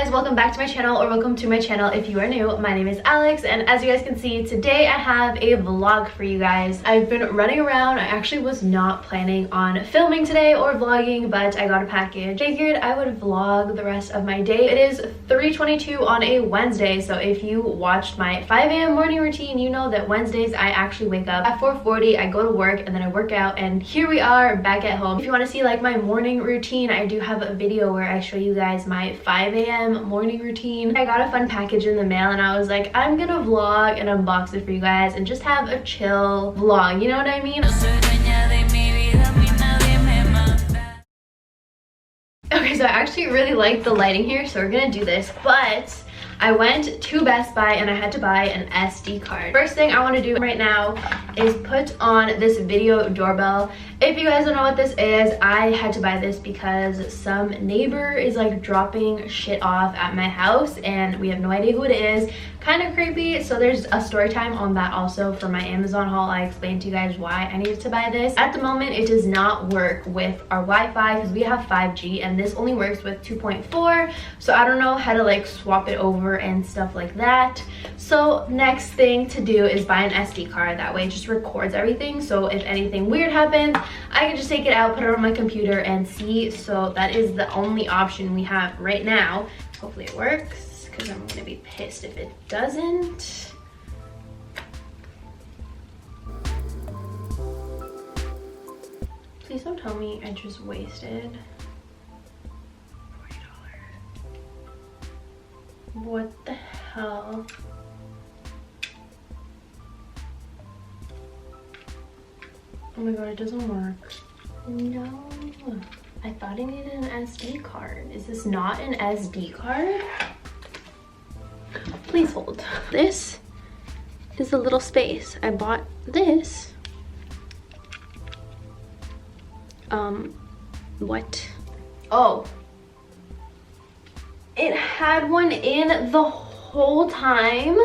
guys, welcome back to my channel, or welcome to my channel if you are new. My name is Alex, and as you guys can see, today I have a vlog for you guys. I've been running around. I actually was not planning on filming today or vlogging, but I got a package. Figured I would vlog the rest of my day. It is 3:22 on a Wednesday, so if you watched my 5 a.m. morning routine, you know that Wednesdays I actually wake up at 4:40, I go to work, and then I work out, and here we are back at home. If you want to see like my morning routine, I do have a video where I show you guys my 5 a.m. morning routine. I got a fun package in the mail and I was like, I'm gonna vlog and unbox it for you guys and just have a chill vlog, you know what I mean? Okay, so I actually really like the lighting here, so we're gonna do this, but I went to Best Buy and I had to buy an SD card. First thing I want to do right now is put on this video doorbell. If you guys don't know what this is, I had to buy this because some neighbor is like dropping shit off at my house and we have no idea who it is. Kind of creepy, so there's a story time on that also for my Amazon haul. I explained to you guys why I needed to buy this. At the moment, it does not work with our Wi-Fi because we have 5G and this only works with 2.4, so I don't know how to like swap it over and stuff like that. So next thing to do is buy an SD card. That way it just records everything, so if anything weird happens, I can just take it out, put it on my computer and see. So that is the only option we have right now. Hopefully it works, because I'm gonna be pissed if it doesn't. Please don't tell me I just wasted $40. What the hell? Oh my god, it doesn't work. No. I thought I needed an SD card. Is this not an SD card? Please hold. This is a little space. I bought this. What? Oh. It had one in the whole time.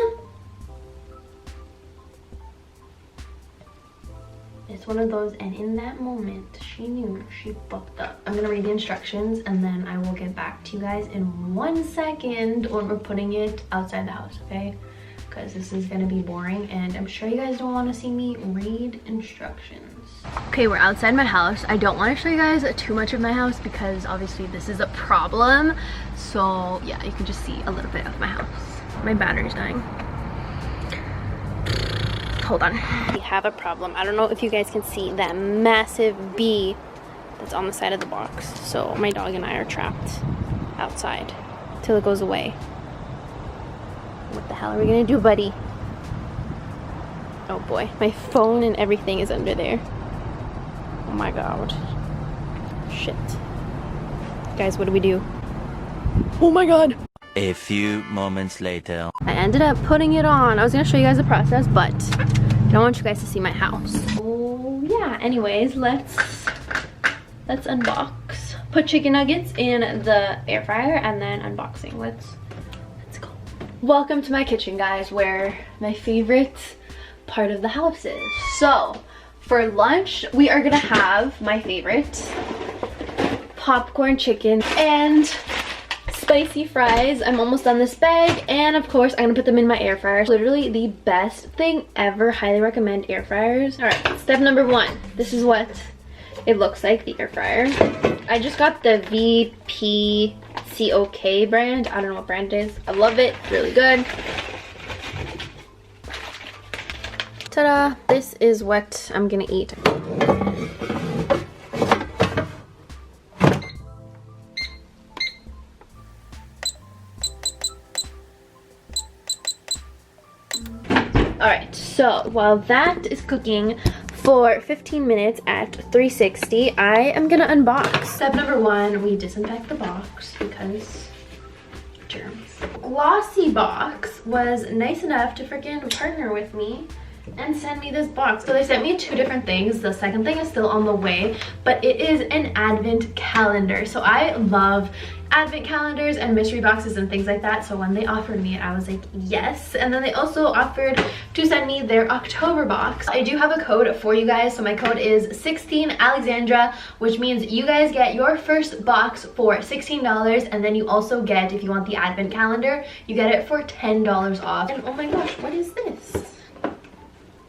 It's one of those, and in that moment she knew she fucked up. I'm gonna read the instructions and then I will get back to you guys in 1 second when we're putting it outside the house, okay? Because this is gonna be boring and I'm sure you guys don't want to see me read instructions. Okay, we're outside my house. I don't want to show you guys too much of my house because obviously this is a problem, so yeah, you can just see a little bit of my house. My battery's dying. Hold on. We have a problem. I don't know if you guys can see that massive bee that's on the side of the box. So my dog and I are trapped outside till it goes away. What the hell are we gonna do, buddy? Oh boy, my phone and everything is under there. Oh my god. Shit. Guys, what do we do? Oh my god. A few moments later. I ended up putting it on. I was gonna show you guys the process, but I don't want you guys to see my house. Oh yeah, anyways, let's unbox. Put chicken nuggets in the air fryer and then unboxing. Let's go. Welcome to my kitchen, guys, where my favorite part of the house is. So for lunch, we are gonna have my favorite popcorn chicken and spicy fries. I'm almost done this bag, and of course I'm gonna put them in my air fryer. Literally the best thing ever. Highly recommend air fryers. All right, step number 1. This is what it looks like, the air fryer. I just got the VPCOK brand. I don't know what brand it is. I love it. It's really good. Ta-da! This is what I'm gonna eat. Alright, so while that is cooking for 15 minutes at 360, I am gonna unbox. Step number 1, we disinfect the box because germs. Glossy Box was nice enough to freaking partner with me and send me this box. So they sent me 2 different things. The second thing is still on the way, but it is an advent calendar. So I love advent calendars and mystery boxes and things like that. So when they offered me it, I was like, yes. And then they also offered to send me their October box. I do have a code for you guys. So my code is 16 Alexandra, which means you guys get your first box for $16, and then you also get, if you want the advent calendar, you get it for $10 off. And oh my gosh, what is this?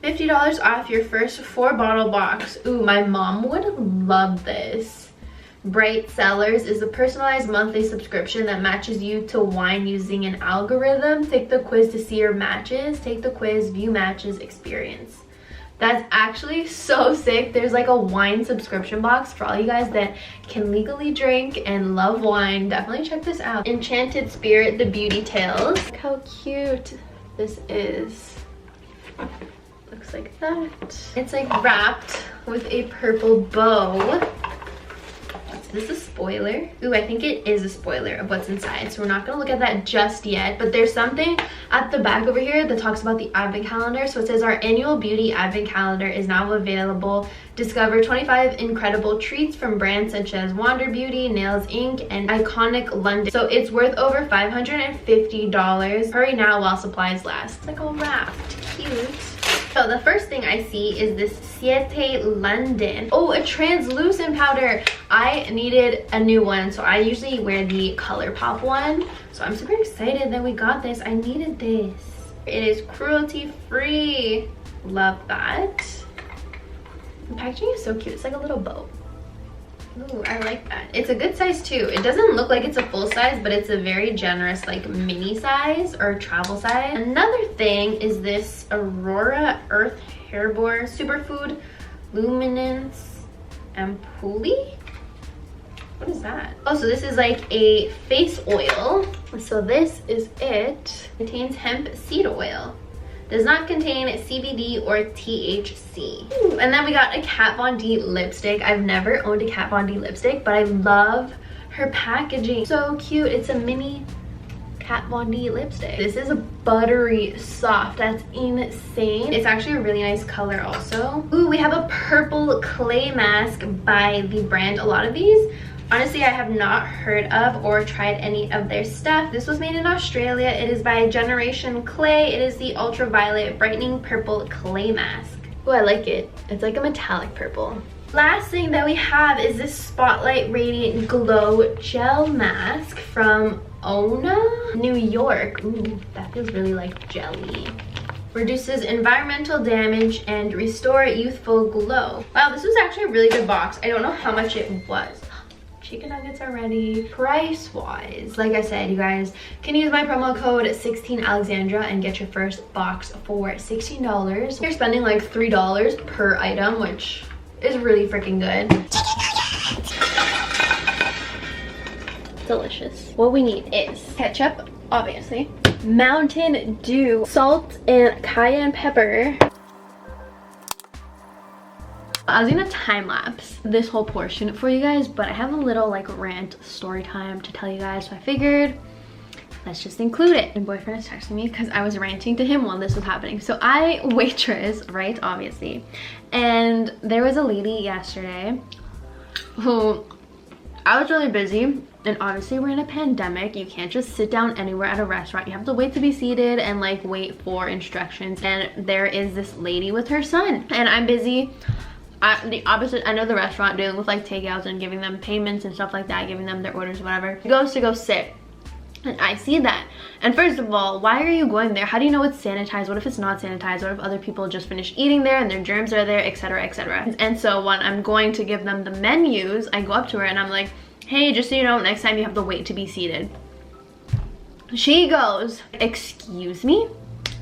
$50 off your first 4-bottle box. Ooh, my mom would love this. Bright Cellars is a personalized monthly subscription that matches you to wine using an algorithm. Take the quiz to see your matches. Take the quiz, view matches, experience. That's actually so sick. There's like a wine subscription box for all you guys that can legally drink and love wine. Definitely check this out. Enchanted Spirit, the Beauty Tales. Look how cute this is. Looks like that. It's like wrapped with a purple bow. Is this a spoiler? Ooh, I think it is a spoiler of what's inside, so we're not gonna look at that just yet. But there's something at the back over here that talks about the advent calendar. So it says our annual beauty advent calendar is now available. Discover 25 incredible treats from brands such as Wander Beauty, Nails Inc, and Iconic London. So it's worth over $550. Hurry now while supplies last. It's like all wrapped. Cute. So the first thing I see is this Siete London. Oh, a translucent powder. I needed a new one, so I usually wear the ColourPop one. So I'm super excited that we got this. I needed this. It is cruelty free. Love that. The packaging is so cute. It's like a little bow. Ooh, I like that. It's a good size too. It doesn't look like it's a full size, but it's a very generous like mini size or travel size. Another thing is this Aurora Earth Hairborne Superfood Luminance Ampoule. What is that? Oh, so this is like a face oil. So this is it. Contains hemp seed oil. Does not contain CBD or THC. Ooh, and then we got a Kat Von D lipstick. I've never owned a Kat Von D lipstick, but I love her packaging. So cute. It's a mini Kat Von D lipstick. This is a buttery soft. That's insane. It's actually a really nice color also. Ooh, we have a purple clay mask by the brand. A lot of these, honestly, I have not heard of or tried any of their stuff. This was made in Australia. It is by Generation Clay. It is the Ultraviolet Brightening Purple Clay Mask. Oh, I like it. It's like a metallic purple. Last thing that we have is this Spotlight Radiant Glow Gel Mask from Ona, New York. Ooh, that feels really like jelly. Reduces environmental damage and restore youthful glow. Wow, this was actually a really good box. I don't know how much it was. Chicken nuggets are ready. Price wise, like I said, you guys can use my promo code 16Alexandra and get your first box for $16. You're spending like $3 per item, which is really freaking good. Delicious. What we need is ketchup, obviously, Mountain Dew, salt, and cayenne pepper. I was gonna time lapse this whole portion for you guys, but I have a little like rant story time to tell you guys, so I figured let's just include it. My boyfriend is texting me because I was ranting to him while this was happening. So I waitress, right, obviously, and there was a lady yesterday who, I was really busy, and obviously we're in a pandemic. You can't just sit down anywhere at a restaurant. You have to wait to be seated and like wait for instructions. And there is this lady with her son, and I'm busy at the opposite end of the restaurant dealing with like takeouts and giving them payments and stuff like that, giving them their orders, whatever. He goes to go sit, and I see that. And first of all, why are you going there? How do you know it's sanitized? What if it's not sanitized? What if other people just finished eating there and their germs are there, etc., etc.? And so when I'm going to give them the menus, I go up to her and I'm like, hey, just so you know, next time you have to wait to be seated. She goes, excuse me?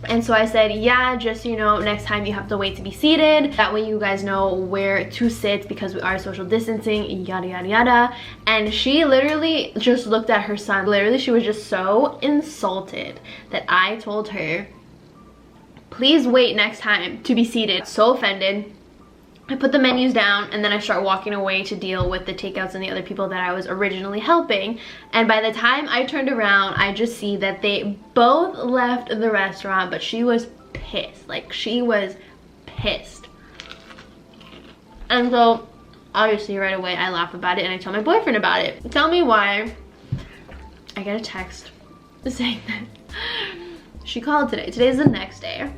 And so I said, yeah, just so you know, next time you have to wait to be seated. That way you guys know where to sit because we are social distancing, yada, yada, yada. And she literally just looked at her son. Literally, she was just so insulted that I told her, please wait next time to be seated. So offended. I put the menus down and then I start walking away to deal with the takeouts and the other people that I was originally helping. And by the time I turned around, I just see that they both left the restaurant, but she was pissed. Like, she was pissed. And so obviously right away I laugh about it and I tell my boyfriend about it. Tell me why I get a text saying that she called today. Today's the next day.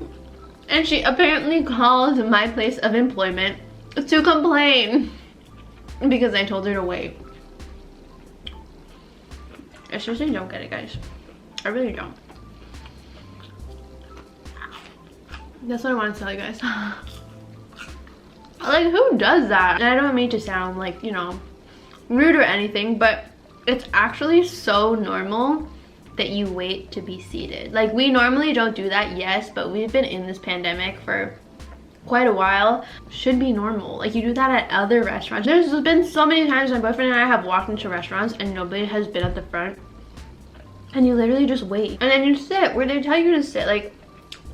And she apparently called my place of employment to complain because I told her to wait. I seriously don't get it, guys. I really don't. That's what I want to tell you guys. Like, who does that? And I don't mean to sound like, you know, rude or anything, but it's actually so normal that you wait to be seated. Like, we normally don't do that, yes, but we've been in this pandemic for quite a while. Should be normal. Like, you do that at other restaurants. There's been so many times my boyfriend and I have walked into restaurants and nobody has been at the front, and you literally just wait and then you sit where they tell you to sit. Like,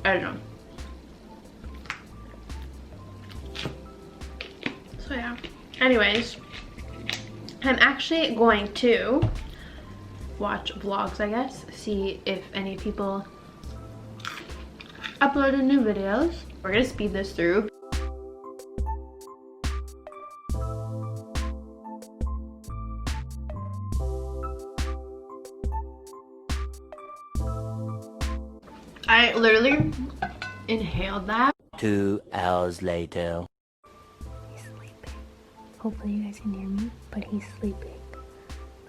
I don't know. So yeah, anyways, I'm actually going to watch vlogs, I guess, see if any people uploaded new videos. We're gonna speed this through. I literally inhaled that. 2 hours later. He's sleeping. Hopefully you guys can hear me, but he's sleeping.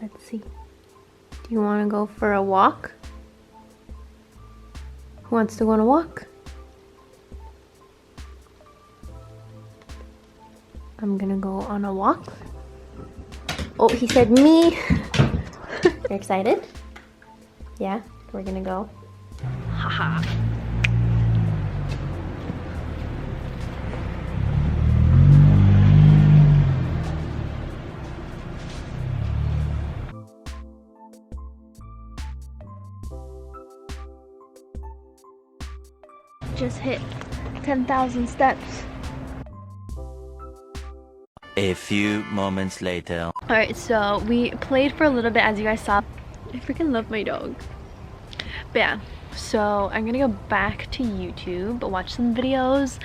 Let's see. Do you want to go for a walk? Who wants to go on a walk? I'm gonna go on a walk. Oh, he said me. You're excited? Yeah, we're gonna go. Haha. Just hit 10,000 steps. A few moments later. Alright, so we played for a little bit, as you guys saw. I freaking love my dog. But yeah, so I'm gonna go back to YouTube, watch some videos.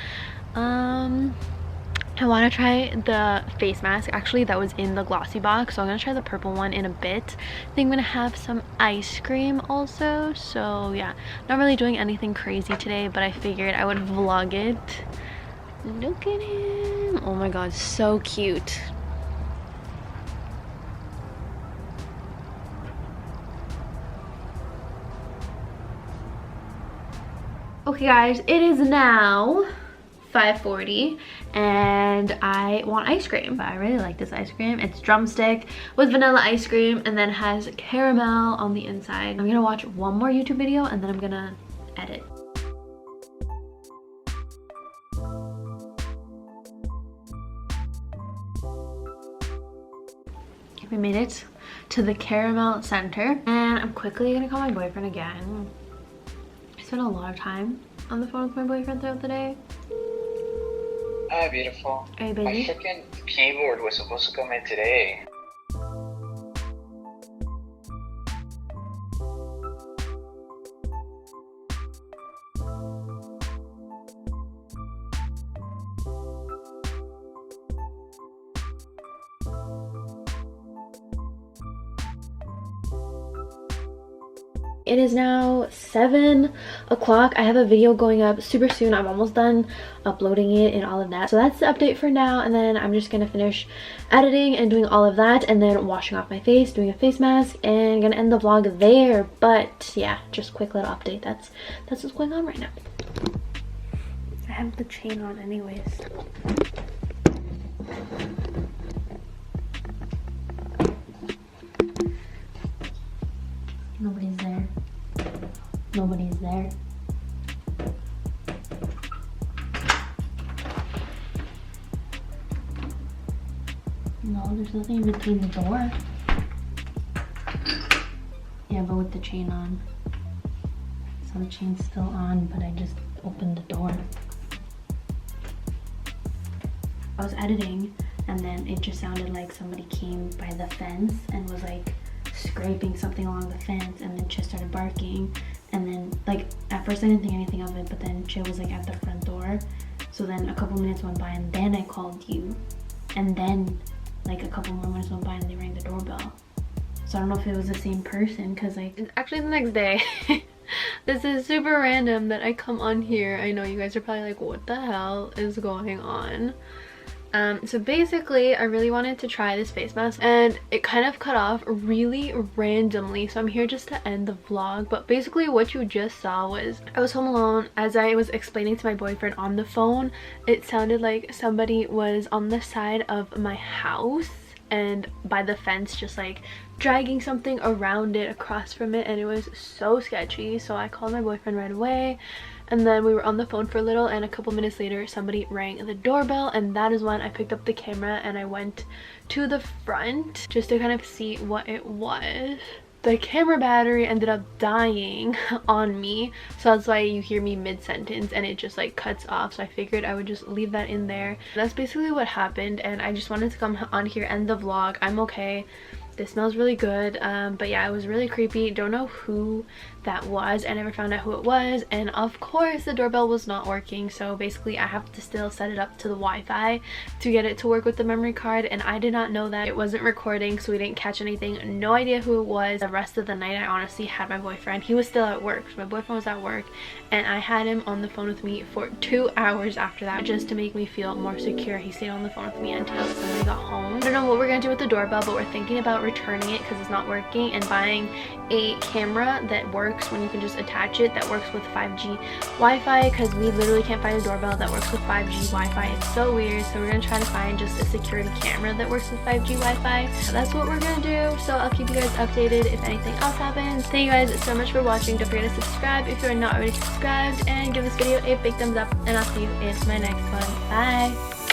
I want to try the face mask actually that was in the glossy box, so I'm gonna try the purple one in a bit. I think I'm gonna have some ice cream also. So yeah, not really doing anything crazy today, but I figured I would vlog it. Look at him. Oh my god, so cute. Okay guys, it is now 5:40 and I want ice cream. I really like this ice cream. It's drumstick with vanilla ice cream and then has caramel on the inside. I'm gonna watch one more YouTube video and then I'm gonna edit. We made it to the caramel center and I'm quickly gonna call my boyfriend again. I spent a lot of time on the phone with my boyfriend throughout the day. Hi, beautiful. Are you busy? My freaking keyboard was supposed to come in today. It is now 7 o'clock. I have a video going up super soon. I'm almost done uploading it and all of that. So that's the update for now. And then I'm just gonna finish editing and doing all of that and then washing off my face, doing a face mask, and gonna end the vlog there. But yeah, just quick little update. That's what's going on right now. I have the chain on anyways. Nobody's there. Nobody's there. No, there's nothing in between the door. Yeah, but with the chain on. So the chain's still on, but I just opened the door. I was editing and then it just sounded like somebody came by the fence and was like scraping something along the fence, and then Chit started barking, and then like at first I didn't think anything of it, but then Chit was like at the front door. So then a couple minutes went by and then I called you, and then like a couple more minutes went by and they rang the doorbell. So I don't know if it was the same person because like it's actually the next day. This is super random that I come on here. I know you guys are probably like, what the hell is going on? So basically I really wanted to try this face mask and it kind of cut off really randomly, so I'm here just to end the vlog. But basically what you just saw was I was home alone. As I was explaining to my boyfriend on the phone, it sounded like somebody was on the side of my house and by the fence, just like dragging something around it, across from it, and it was so sketchy. So I called my boyfriend right away, and then we were on the phone for a little, and a couple minutes later somebody rang the doorbell, and that is when I picked up the camera and I went to the front just to kind of see what it was. The camera battery ended up dying on me, so that's why you hear me mid-sentence and it just like cuts off. So I figured I would just leave that in there. That's basically what happened, and I just wanted to come on here, end the vlog. I'm okay. This smells really good, but yeah, it was really creepy. Don't know who that was. I never found out who it was, and of course the doorbell was not working, so basically I have to still set it up to the Wi-Fi to get it to work with the memory card, and I did not know that it wasn't recording, so we didn't catch anything. No idea who it was. The rest of the night I honestly had my boyfriend. He was still at work, so my boyfriend was at work, and I had him on the phone with me for 2 hours after that just to make me feel more secure. He stayed on the phone with me until somebody got home. I don't know what we're gonna do with the doorbell, but we're thinking about returning it because it's not working, and buying a camera that works when you can just attach it, that works with 5G Wi-Fi, because we literally can't find a doorbell that works with 5G Wi-Fi. It's so weird. So we're gonna try to find just a security camera that works with 5G Wi-Fi. So that's what we're gonna do. So I'll keep you guys updated if anything else happens. Thank you guys so much for watching. Don't forget to subscribe if you're not already subscribed, and give this video a big thumbs up, and I'll see you in my next one. Bye.